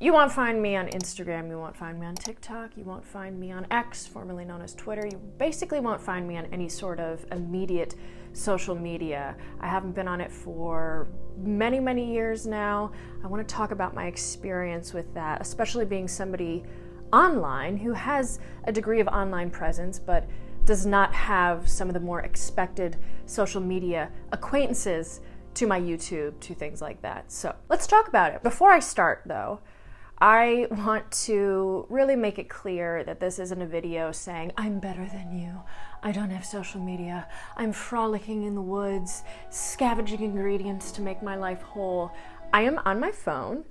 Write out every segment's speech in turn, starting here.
You won't find me on Instagram, you won't find me on TikTok, you won't find me on X, formerly known as Twitter. You basically won't find me on any sort of immediate social media. I haven't been on it for many, many years now. I want to talk about my experience with that, especially being somebody online who has a degree of online presence, but does not have some of the more expected social media acquaintances to my YouTube, to things like that. So let's talk about it. Before I start though, I want to really make it clear that this isn't a video saying, I'm better than you, I don't have social media, I'm frolicking in the woods, scavenging ingredients to make my life whole. I am on my phone.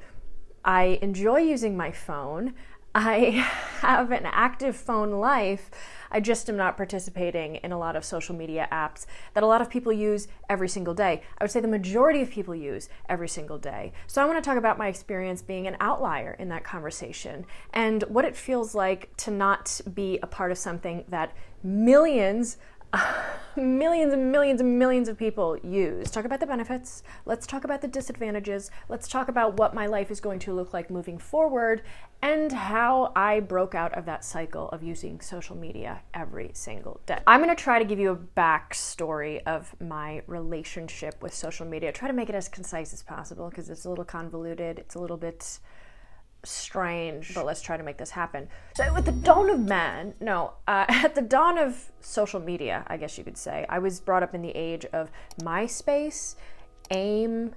I enjoy using my phone. I have an active phone life. I just am not participating in a lot of social media apps that a lot of people use every single day. I would say the majority of people use every single day. So I want to talk about my experience being an outlier in that conversation and what it feels like to not be a part of something that millions and millions and millions of people use. Let's talk about the benefits. Let's talk about the disadvantages. Let's talk about what my life is going to look like moving forward and how I broke out of that cycle of using social media every single day. I'm going to try to give you a backstory of my relationship with social media. Try to make it as concise as possible because it's a little convoluted. It's a little bit strange, but let's try to make this happen. So at the dawn of man, at the dawn of social media, I guess you could say, I was brought up in the age of MySpace. AIM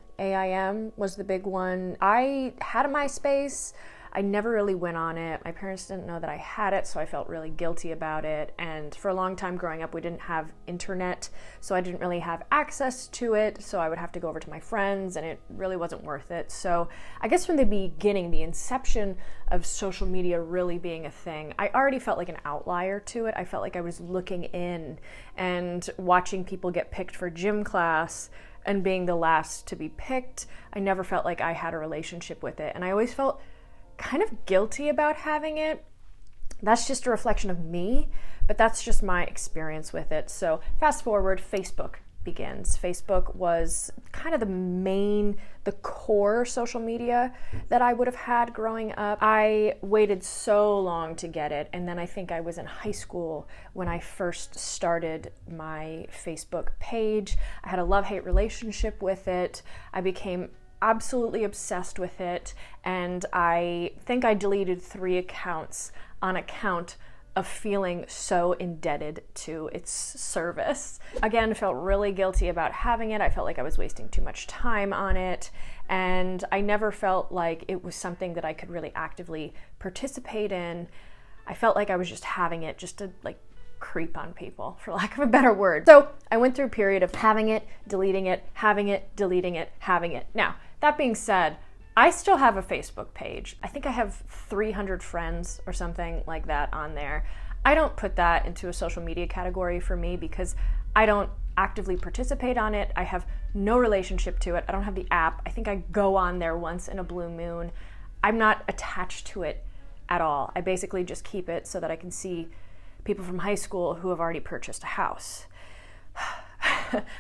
was the big one. I had a MySpace. I never really went on it. My parents didn't know that I had it, so I felt really guilty about it. And for a long time growing up, we didn't have internet, so I didn't really have access to it. So I would have to go over to my friends, and it really wasn't worth it. So I guess from the beginning, the inception of social media really being a thing, I already felt like an outlier to it. I felt like I was looking in and watching people get picked for gym class and being the last to be picked. I never felt like I had a relationship with it. And I always felt kind of guilty about having it. That's just a reflection of me, but that's just my experience with it. So fast forward, Facebook begins. Facebook was kind of the core social media that I would have had growing up. I waited so long to get it, and then I think I was in high school when I first started my Facebook page. I had a love-hate relationship with it. I became absolutely obsessed with it, and I think I deleted 3 accounts on account of feeling so indebted to its service. Again, felt really guilty about having it. I felt like I was wasting too much time on it, and I never felt like it was something that I could really actively participate in. I felt like I was just having it just to creep on people, for lack of a better word. So I went through a period of having it, deleting it, having it, deleting it, having it. Now, that being said, I still have a Facebook page. I think I have 300 friends or something like that on there. I don't put that into a social media category for me because I don't actively participate on it. I have no relationship to it. I don't have the app. I think I go on there once in a blue moon. I'm not attached to it at all. I basically just keep it so that I can see people from high school who have already purchased a house.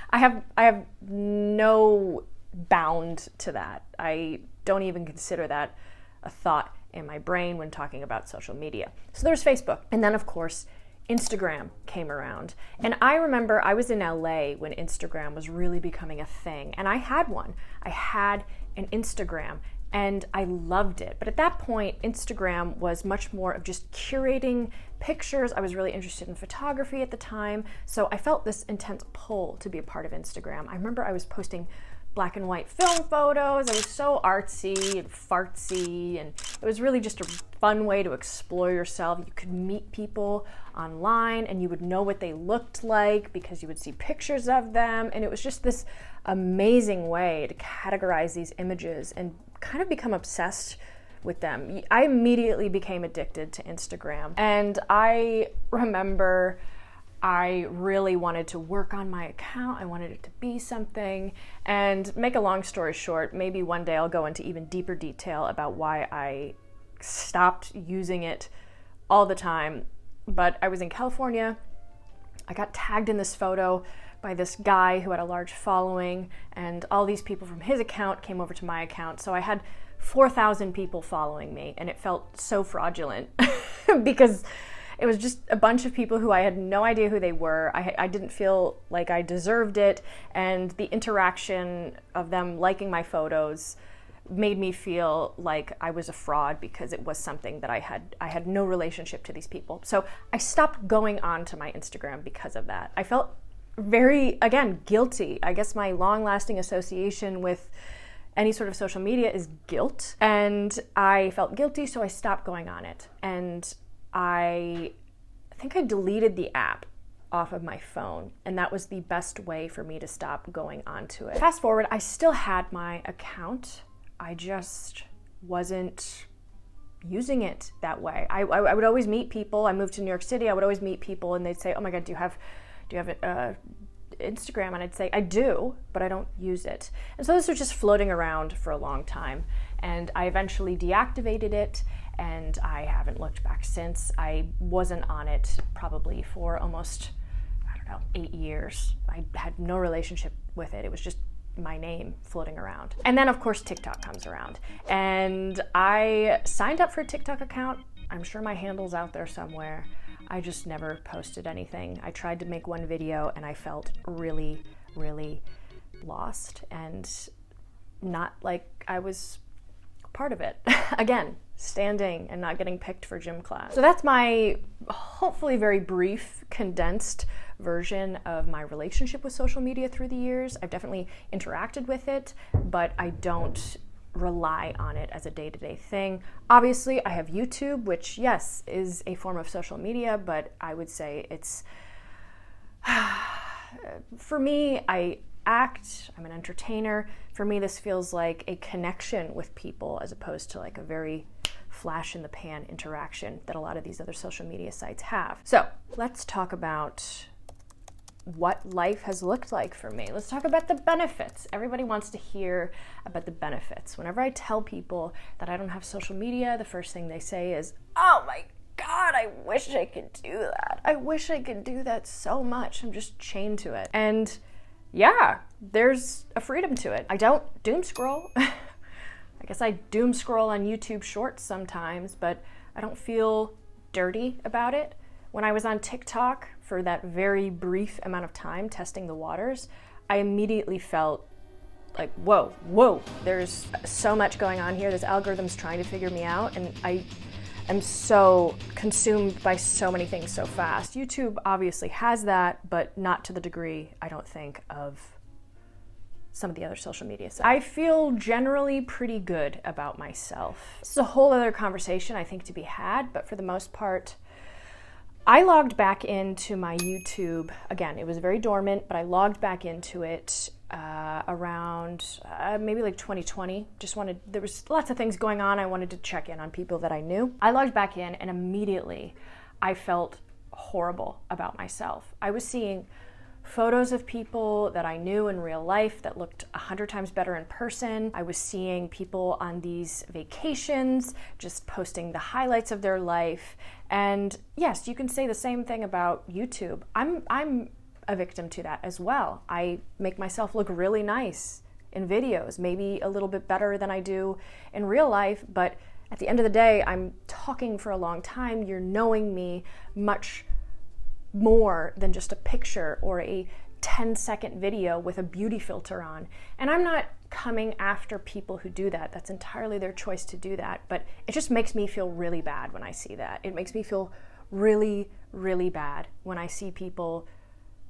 I have no bound to that. I don't even consider that a thought in my brain when talking about social media. So there's Facebook. And then of course, Instagram came around. And I remember I was in LA when Instagram was really becoming a thing. And I had one. I had an Instagram and I loved it. But at that point, Instagram was much more of just curating pictures. I was really interested in photography at the time. So I felt this intense pull to be a part of Instagram. I remember I was posting black and white film photos. I was so artsy and fartsy, and it was really just a fun way to explore yourself. You could meet people online and you would know what they looked like because you would see pictures of them, and it was just this amazing way to categorize these images and kind of become obsessed with them. I immediately became addicted to Instagram, and I remember I really wanted to work on my account. I wanted it to be something. And make a long story short, maybe one day I'll go into even deeper detail about why I stopped using it all the time. But I was in California. I got tagged in this photo by this guy who had a large following, and all these people from his account came over to my account. So I had 4,000 people following me, and it felt so fraudulent because it was just a bunch of people who I had no idea who they were. I didn't feel like I deserved it, and the interaction of them liking my photos made me feel like I was a fraud because it was something that I had no relationship to these people. So I stopped going on to my Instagram because of that. I felt very, again, guilty. I guess my long-lasting association with any sort of social media is guilt, and I felt guilty, so I stopped going on it. And I think I deleted the app off of my phone, and that was the best way for me to stop going onto it. Fast forward, I still had my account. I just wasn't using it that way. I would always meet people. I moved to New York City. I would always meet people, and they'd say, "Oh my God, do you have Instagram?" And I'd say, "I do, but I don't use it." And so this was just floating around for a long time, and I eventually deactivated it, and I haven't looked back since. I wasn't on it probably for almost, 8 years. I had no relationship with it. It was just my name floating around. And then of course TikTok comes around, and I signed up for a TikTok account. I'm sure my handle's out there somewhere. I just never posted anything. I tried to make one video, and I felt really, really lost and not like I was part of it. Again, standing and not getting picked for gym class. So that's my hopefully very brief, condensed version of my relationship with social media through the years. I've definitely interacted with it, but I don't rely on it as a day-to-day thing. Obviously, I have YouTube, which, yes, is a form of social media, but I would say it's, for me, I'm an entertainer. For me, this feels like a connection with people as opposed to like a very flash in the pan interaction that a lot of these other social media sites have. So let's talk about what life has looked like for me. Let's talk about the benefits. Everybody wants to hear about the benefits. Whenever I tell people that I don't have social media, the first thing they say is, "Oh my God, I wish I could do that. I wish I could do that so much. I'm just chained to it." And yeah, there's a freedom to it. I don't doom scroll. I guess I doom scroll on YouTube Shorts sometimes, but I don't feel dirty about it. When I was on TikTok for that very brief amount of time testing the waters, I immediately felt like, whoa, there's so much going on here. This algorithm's trying to figure me out, and I am so consumed by so many things so fast. YouTube obviously has that, but not to the degree, I don't think, of some of the other social media sites. I feel generally pretty good about myself. It's a whole other conversation, I think, to be had, but for the most part, I logged back into my YouTube. Again, it was very dormant, but I logged back into it around maybe like 2020. There was lots of things going on. I wanted to check in on people that I knew. I logged back in, and immediately I felt horrible about myself. I was seeing photos of people that I knew in real life that looked 100 times better in person. I was seeing people on these vacations just posting the highlights of their life. And yes, you can say the same thing about YouTube. I'm a victim to that as well. I make myself look really nice in videos, maybe a little bit better than I do in real life, but at the end of the day, I'm talking for a long time. You're knowing me much more than just a picture or a 10-second video with a beauty filter on. And I'm not coming after people who do that. That's entirely their choice to do that. But it just makes me feel really bad when I see that. It makes me feel really, really bad when I see people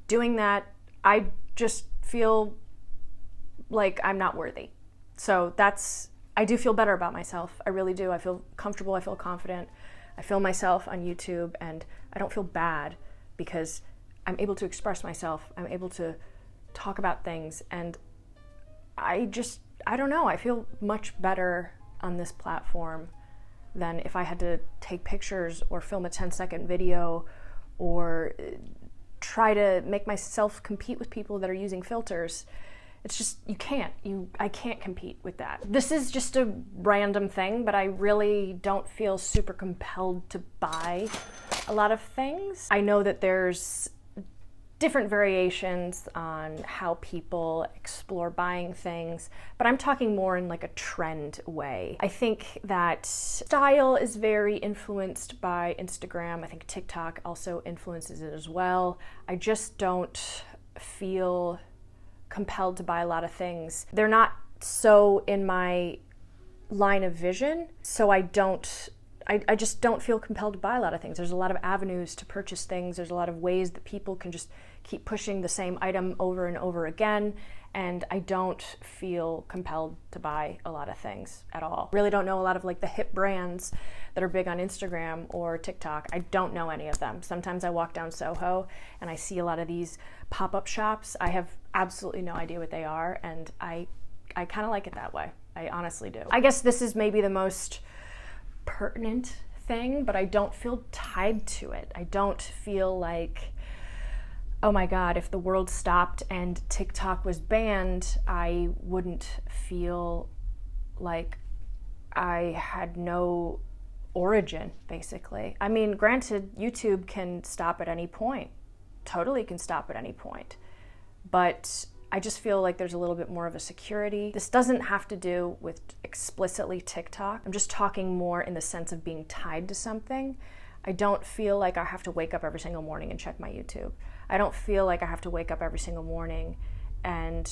doing that. I just feel like I'm not worthy. So I do feel better about myself. I really do. I feel comfortable. I feel confident. I film myself on YouTube, and I don't feel bad because I'm able to express myself. I'm able to talk about things, and I don't know, I feel much better on this platform than if I had to take pictures or film a 10-second video or try to make myself compete with people that are using filters. It's just, I can't compete with that. This is just a random thing, but I really don't feel super compelled to buy a lot of things. I know that there's different variations on how people explore buying things, but I'm talking more in like a trend way. I think that style is very influenced by Instagram. I think TikTok also influences it as well. I just don't feel compelled to buy a lot of things. They're not so in my line of vision, so I just don't feel compelled to buy a lot of things. There's a lot of avenues to purchase things. There's a lot of ways that people can just keep pushing the same item over and over again, and I don't feel compelled to buy a lot of things at all. Really don't know a lot of like the hip brands that are big on Instagram or TikTok. I don't know any of them. Sometimes I walk down Soho and I see a lot of these pop-up shops. I have absolutely no idea what they are, and I kind of like it that way. I honestly do. I guess this is maybe the most pertinent thing, but I don't feel tied to it. I don't feel like, oh my God, if the world stopped and TikTok was banned, I wouldn't feel like I had no origin, basically. I mean, granted, YouTube can stop at any point, totally can stop at any point, but I just feel like there's a little bit more of a security. This doesn't have to do with explicitly TikTok. I'm just talking more in the sense of being tied to something. I don't feel like I have to wake up every single morning and check my YouTube. I don't feel like I have to wake up every single morning and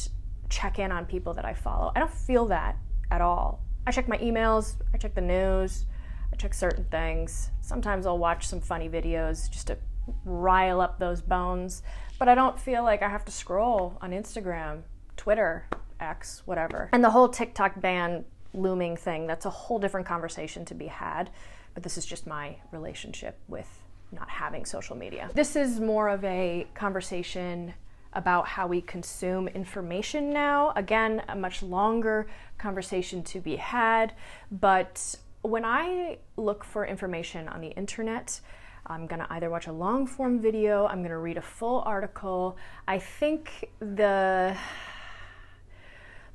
check in on people that I follow. I don't feel that at all. I check my emails, I check the news, I check certain things. Sometimes I'll watch some funny videos just to rile up those bones, but I don't feel like I have to scroll on Instagram, Twitter, X, whatever. And the whole TikTok ban looming thing, that's a whole different conversation to be had, but this is just my relationship with not having social media. This is more of a conversation about how we consume information now. Again, a much longer conversation to be had, but when I look for information on the internet, I'm gonna either watch a long form video, I'm gonna read a full article. I think the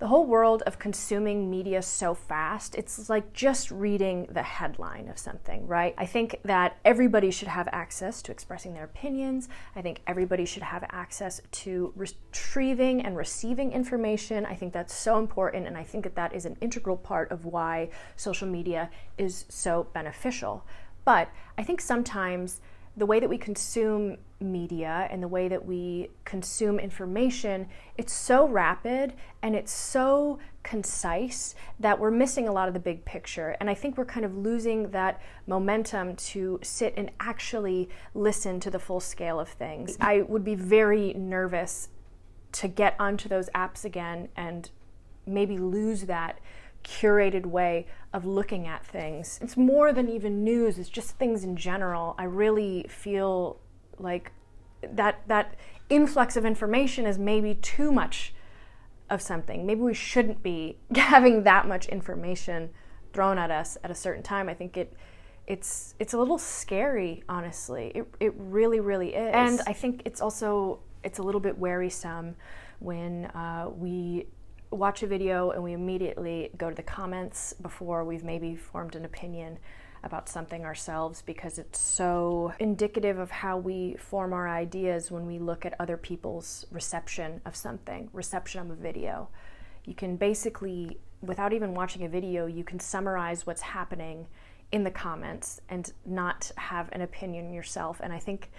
whole world of consuming media so fast, it's like just reading the headline of something, right? I think that everybody should have access to expressing their opinions. I think everybody should have access to retrieving and receiving information. I think that's so important, and I think that that is an integral part of why social media is so beneficial. But I think sometimes the way that we consume media and the way that we consume information, it's so rapid and it's so concise that we're missing a lot of the big picture. And I think we're kind of losing that momentum to sit and actually listen to the full scale of things. I would be very nervous to get onto those apps again and maybe lose that curated way of looking at things. It's more than even news, it's just things in general. I really feel like that influx of information is maybe too much of something. Maybe we shouldn't be having that much information thrown at us at a certain time. I think it's a little scary, honestly. It really, really is. And I think it's a little bit wearisome when we watch a video and we immediately go to the comments before we've maybe formed an opinion about something ourselves, because it's so indicative of how we form our ideas when we look at other people's reception of something, reception of a video. You can basically, without even watching a video, you can summarize what's happening in the comments and not have an opinion yourself. And I think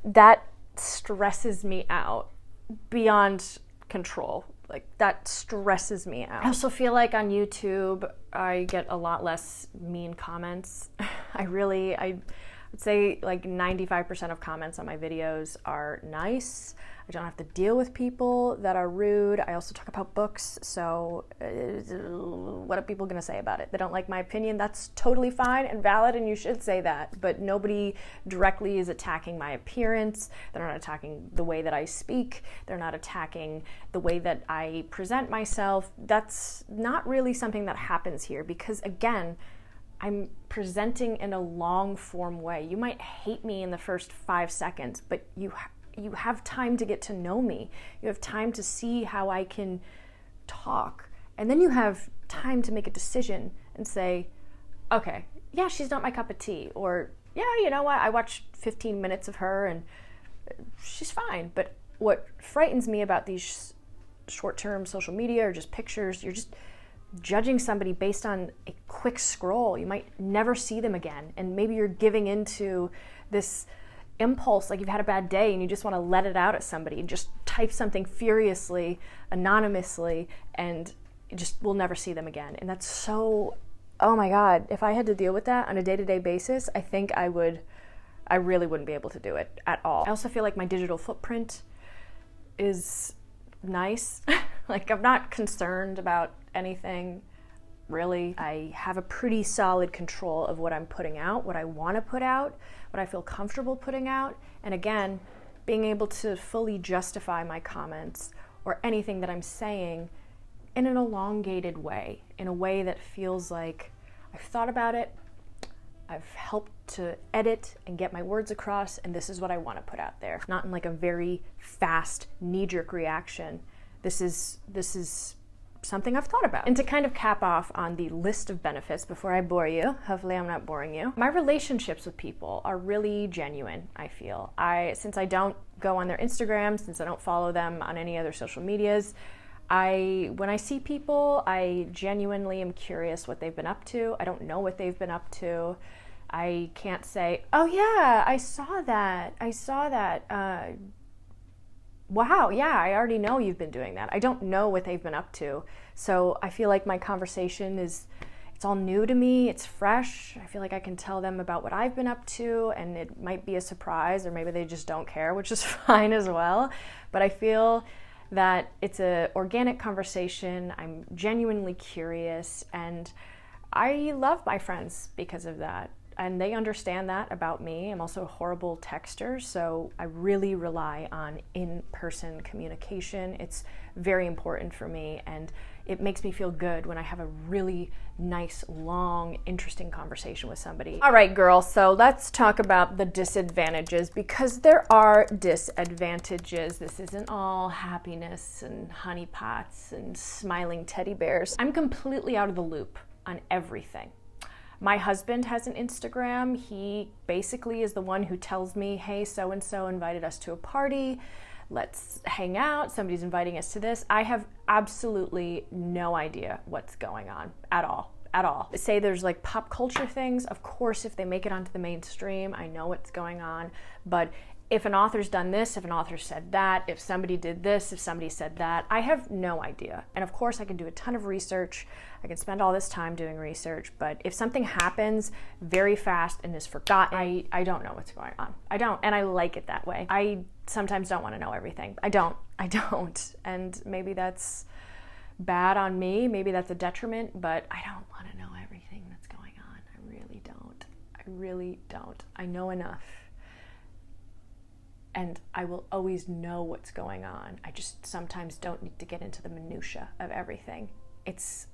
that stresses me out beyond control. Like, that stresses me out. I also feel like on YouTube, I get a lot less mean comments. I would say like 95% of comments on my videos are nice. I don't have to deal with people that are rude. I also talk about books, so what are people gonna say about it? They don't like my opinion, that's totally fine and valid, and you should say that, but nobody directly is attacking my appearance. They're not attacking the way that I speak. They're not attacking the way that I present myself. That's not really something that happens here, because again, I'm presenting in a long form way. You might hate me in the first 5 seconds, but you have time to get to know me. You have time to see how I can talk. And then you have time to make a decision and say, okay, yeah, she's not my cup of tea. Or, yeah, you know what, I watched 15 minutes of her and she's fine. But what frightens me about these short-term social media or just pictures, you're just judging somebody based on a quick scroll. You might never see them again, and maybe you're giving into this impulse, like you've had a bad day and you just want to let it out at somebody and just type something furiously, anonymously, and you just will never see them again. And that's so, oh my God, if I had to deal with that on a day-to-day basis, I think I really wouldn't be able to do it at all. I also feel like my digital footprint is nice. Like, I'm not concerned about anything, really. I have a pretty solid control of what I'm putting out, what I want to put out, what I feel comfortable putting out. And again, being able to fully justify my comments or anything that I'm saying in an elongated way, in a way that feels like I've thought about it, I've helped to edit and get my words across, and this is what I want to put out there. Not in like a very fast, knee-jerk reaction. This is something I've thought about. And to kind of cap off on the list of benefits before I bore you, hopefully I'm not boring you, my relationships with people are really genuine, I feel. Since I don't go on their Instagram, since I don't follow them on any other social medias, when I see people, I genuinely am curious what they've been up to. I don't know what they've been up to. I can't say, oh yeah, I saw that. Wow, yeah, I already know you've been doing that. I don't know what they've been up to. So I feel like my conversation it's all new to me, it's fresh. I feel like I can tell them about what I've been up to, and it might be a surprise, or maybe they just don't care, which is fine as well. But I feel that it's an organic conversation. I'm genuinely curious, and I love my friends because of that. And they understand that about me. I'm also a horrible texter, so I really rely on in-person communication. It's very important for me, and it makes me feel good when I have a really nice, long, interesting conversation with somebody. All right, girl, so let's talk about the disadvantages, because there are disadvantages. This isn't all happiness and honeypots and smiling teddy bears. I'm completely out of the loop on everything. My husband has an Instagram. He basically is the one who tells me, hey, so-and-so invited us to a party. Let's hang out. Somebody's inviting us to this. I have absolutely no idea what's going on at all. Say there's like pop culture things. Of course, if they make it onto the mainstream, I know what's going on. But if an author's done this, if an author said that, if somebody did this, if somebody said that, I have no idea. And of course, I can do a ton of research. I can spend all this time doing research. But if something happens very fast and is forgotten, I don't know what's going on. I don't. And I like it that way. I sometimes don't want to know everything. I don't. And maybe that's bad on me. Maybe that's a detriment. But I don't want to know everything that's going on. I really don't. I know enough. And I will always know what's going on. I just sometimes don't need to get into the minutia of everything. It's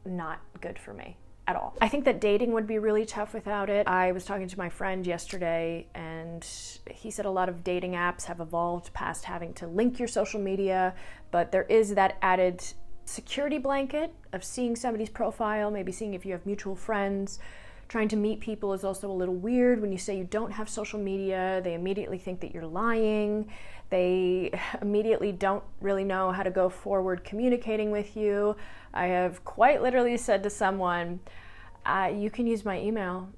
not good for me at all. I think that dating would be really tough without it. I was talking to my friend yesterday, and he said a lot of dating apps have evolved past having to link your social media, but there is that added security blanket of seeing somebody's profile, maybe seeing if you have mutual friends. Trying to meet people is also a little weird. When you say you don't have social media, they immediately think that you're lying. They immediately don't really know how to go forward communicating with you. I have quite literally said to someone, you can use my email.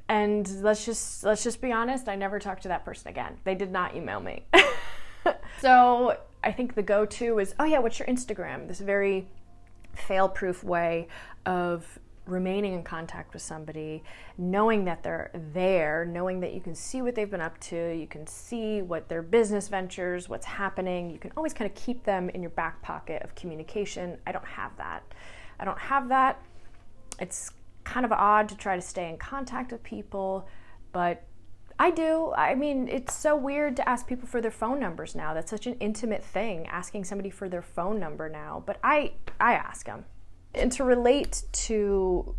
And let's just be honest, I never talked to that person again. They did not email me. So I think the go-to is, oh yeah, what's your Instagram? This very fail-proof way of remaining in contact with somebody, knowing that they're there, knowing that you can see what they've been up to, you can see what their business ventures, what's happening. You can always kind of keep them in your back pocket of communication. I don't have that. It's kind of odd to try to stay in contact with people, but I do. I mean, it's so weird to ask people for their phone numbers now. That's such an intimate thing, asking somebody for their phone number now, but I ask them. And to relate to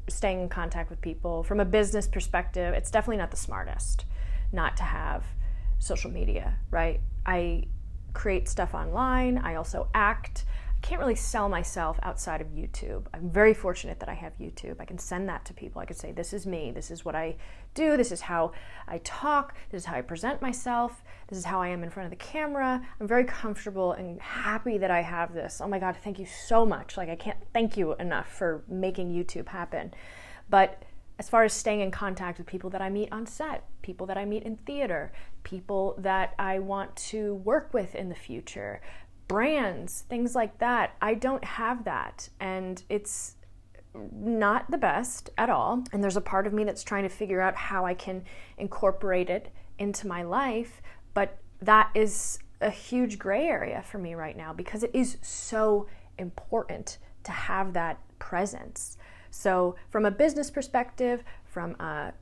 staying in contact with people from a business perspective, it's definitely not the smartest not to have social media, right? I create stuff online. I also act. can't really sell myself outside of YouTube. I'm very fortunate that I have YouTube. I can send that to people. I can say, this is me. This is what I do. This is how I talk. This is how I present myself. This is how I am in front of the camera. I'm very comfortable and happy that I have this. Oh my God, thank you so much. Like, I can't thank you enough for making YouTube happen. But as far as staying in contact with people that I meet on set, people that I meet in theater, people that I want to work with in the future, brands, things like that, I don't have that. And it's not the best at all. And there's a part of me that's trying to figure out how I can incorporate it into my life. But that is a huge gray area for me right now because it is so important to have that presence. So from a business perspective, from a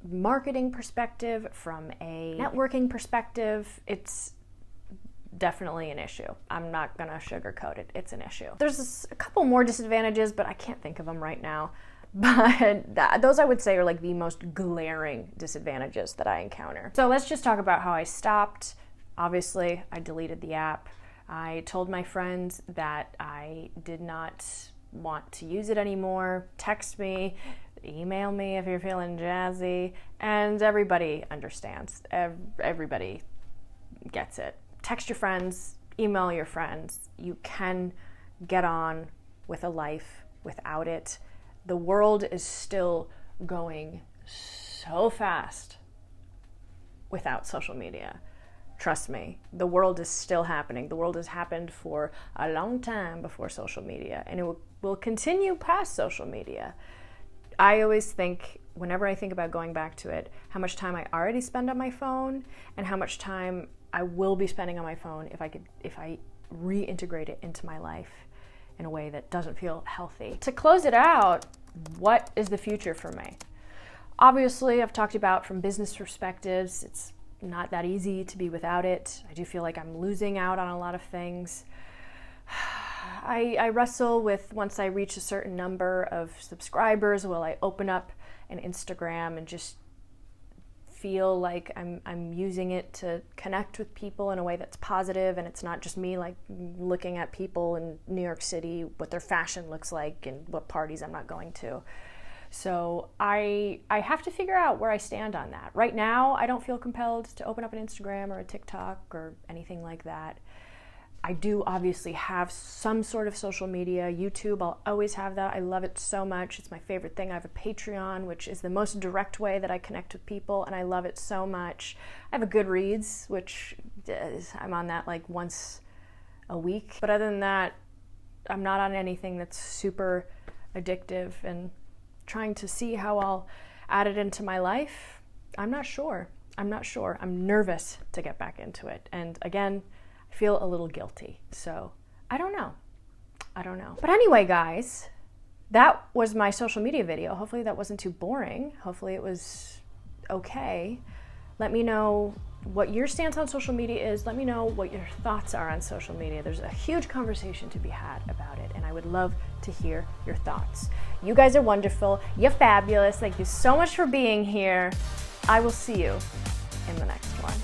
marketing perspective, from a networking perspective, it's definitely an issue. I'm not gonna sugarcoat it. It's an issue. There's a couple more disadvantages, but I can't think of them right now. But those I would say are like the most glaring disadvantages that I encounter. So let's just talk about how I stopped. Obviously, I deleted the app. I told my friends that I did not want to use it anymore. Text me, email me if you're feeling jazzy, and everybody understands. Everybody gets it. Text your friends, email your friends. You can get on with a life without it. The world is still going so fast without social media. Trust me, the world is still happening. The world has happened for a long time before social media, and it will continue past social media. I always think, whenever I think about going back to it, how much time I already spend on my phone and how much time I will be spending on my phone if I reintegrate it into my life in a way that doesn't feel healthy. To close it out, what is the future for me? Obviously, I've talked about from business perspectives, it's not that easy to be without it. I do feel like I'm losing out on a lot of things. I wrestle with, once I reach a certain number of subscribers, will I open up an Instagram and just feel like I'm using it to connect with people in a way that's positive, and it's not just me like looking at people in New York City, what their fashion looks like and what parties I'm not going to. So I have to figure out where I stand on that. Right now, I don't feel compelled to open up an Instagram or a TikTok or anything like that. I do obviously have some sort of social media. YouTube, I'll always have that. I love it so much. It's my favorite thing. I have a Patreon, which is the most direct way that I connect with people, and I love it so much. I have a Goodreads, which I'm on that like once a week. But other than that, I'm not on anything that's super addictive, and trying to see how I'll add it into my life, I'm not sure. I'm nervous to get back into it. And again, I feel a little guilty. So I don't know. But anyway, guys, that was my social media video. Hopefully that wasn't too boring. Hopefully it was okay. Let me know what your stance on social media is. Let me know what your thoughts are on social media. There's a huge conversation to be had about it, and I would love to hear your thoughts. You guys are wonderful. You're fabulous. Thank you so much for being here. I will see you in the next one.